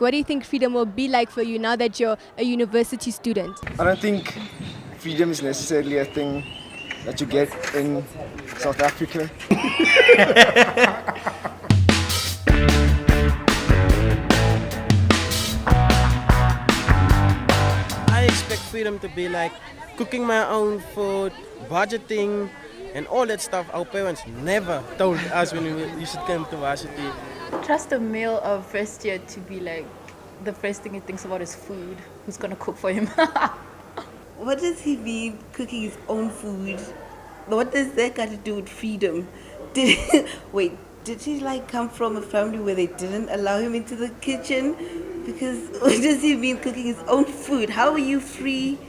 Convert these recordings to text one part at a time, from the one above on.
What do you think freedom will be like for you now that you're a university student? I don't think freedom is necessarily a thing that you get in South Africa. I expect freedom to be like cooking my own food, budgeting, and all that stuff. Our parents never told us when we should come to varsity. Trust a male of first year to be like, the first thing he thinks about is food. Who's gonna cook for him? What does he mean cooking his own food? What does that got to do with freedom? Wait, did he like come from a family where they didn't allow him into the kitchen? Because what does he mean cooking his own food? How are you free?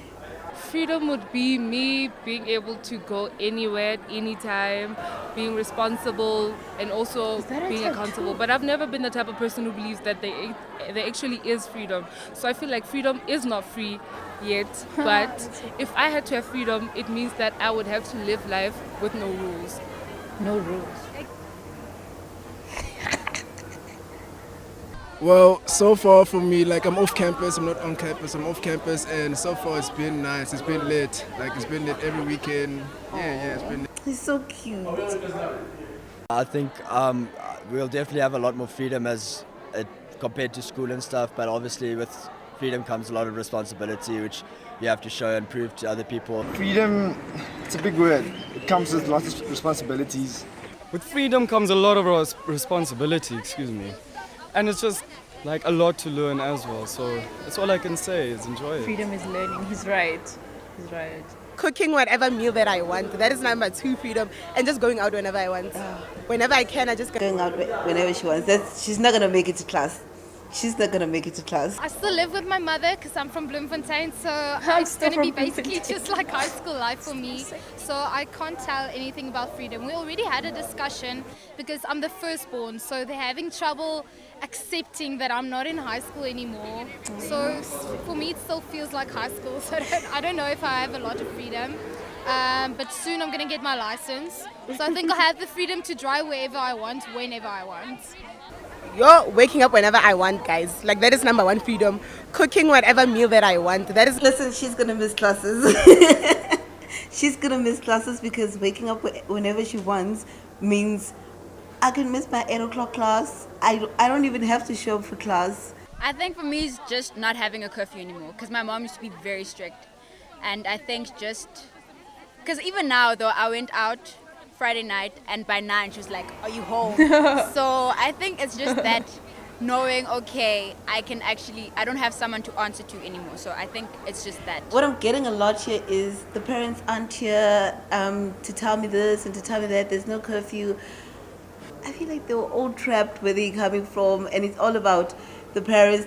Freedom would be me being able to go anywhere, anytime, being responsible and also being accountable. But I've never been the type of person who believes that there actually is freedom. So I feel like freedom is not free yet. But if I had to have freedom, it means that I would have to live life with no rules. No rules. Well, so far for me, like I'm off campus, I'm not on campus, I'm off campus, and so far it's been nice, it's been lit. Like it's been lit every weekend. Yeah, it's been lit. He's so cute. I think we'll definitely have a lot more freedom as compared to school and stuff, but obviously with freedom comes a lot of responsibility, which you have to show and prove to other people. Freedom, it's a big word. It comes with lots of responsibilities. With freedom comes a lot of responsibility, and it's just like a lot to learn as well. So that's all I can say is enjoy it. Freedom is learning. He's right. Cooking whatever meal that I want. That is number 2, freedom. And just going out whenever I want. Whenever I can, I just go. Going out whenever she wants. She's not going to make it to class. She's not going to make it to class. I still live with my mother because I'm from Bloemfontein, so it's going to be basically just like high school life for me. So I can't tell anything about freedom. We already had a discussion because I'm the firstborn, so they're having trouble accepting that I'm not in high school anymore. So for me, it still feels like high school, so I don't know if I have a lot of freedom. But soon I'm going to get my license, so I think I'll have the freedom to drive wherever I want, whenever I want. You're waking up whenever I want, guys. Like, that is number 1, freedom. Cooking whatever meal that I want. That is. Listen, she's going to miss classes. She's going to miss classes because waking up whenever she wants means I can miss my 8 o'clock class. I don't even have to show up for class. I think for me it's just not having a curfew anymore because my mom used to be very strict. And I think just, because even now though, I went out Friday night and by 9 she was like, are you home? So I think it's just that knowing, okay, I don't have someone to answer to anymore. So I think it's just that. What I'm getting a lot here is the parents aren't here to tell me this and to tell me that. There's no curfew. I feel like they were all trapped where they're coming from, and it's all about the parents.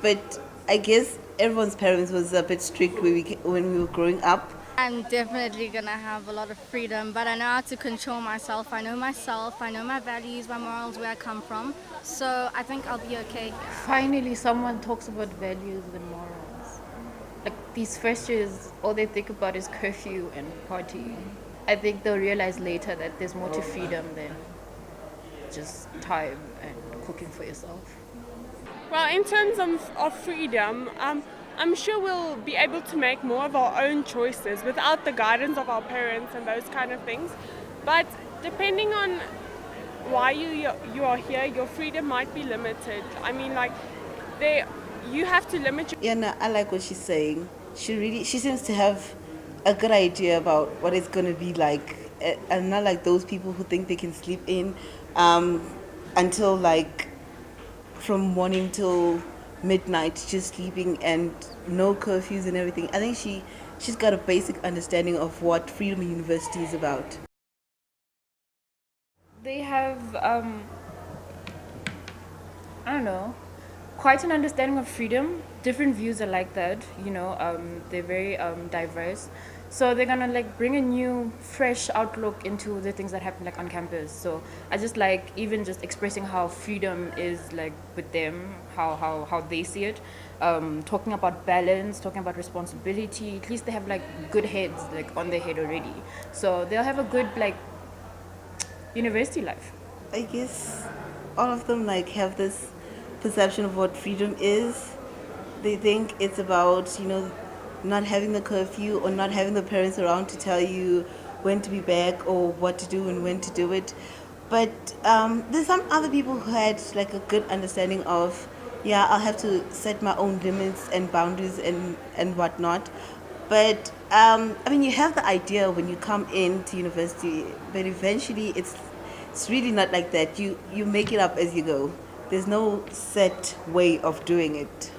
But I guess everyone's parents was a bit strict when we were growing up. I'm definitely going to have a lot of freedom, but I know how to control myself. I know my values, my morals, where I come from. So I think I'll be okay. Finally, someone talks about values and morals. Like these first years, all they think about is curfew and partying. I think they'll realize later that there's more to freedom than just time and cooking for yourself. Well, in terms of freedom, I'm sure we'll be able to make more of our own choices without the guidance of our parents and those kind of things. But depending on why you are here, your freedom might be limited. I mean, like, you have to limit your... Yeah, no, I like what she's saying. She seems to have a good idea about what it's going to be like, and not like those people who think they can sleep in until like from morning till midnight, just sleeping and no curfews and everything. I think she's got a basic understanding of what Freedom University is about. They have, I don't know, quite an understanding of freedom. Different views are like that, they're very diverse. So they're gonna like bring a new, fresh outlook into the things that happen like on campus. So I just like even just expressing how freedom is like with them, how they see it. Talking about balance, talking about responsibility. At least they have like good heads like on their head already. So they'll have a good like university life. I guess all of them like have this perception of what freedom is. They think it's about, not having the curfew or not having the parents around to tell you when to be back or what to do and when to do it. But there's some other people who had like a good understanding of, yeah, I'll have to set my own limits and boundaries and whatnot. But you have the idea when you come into university, but eventually it's really not like that. You make it up as you go. There's no set way of doing it.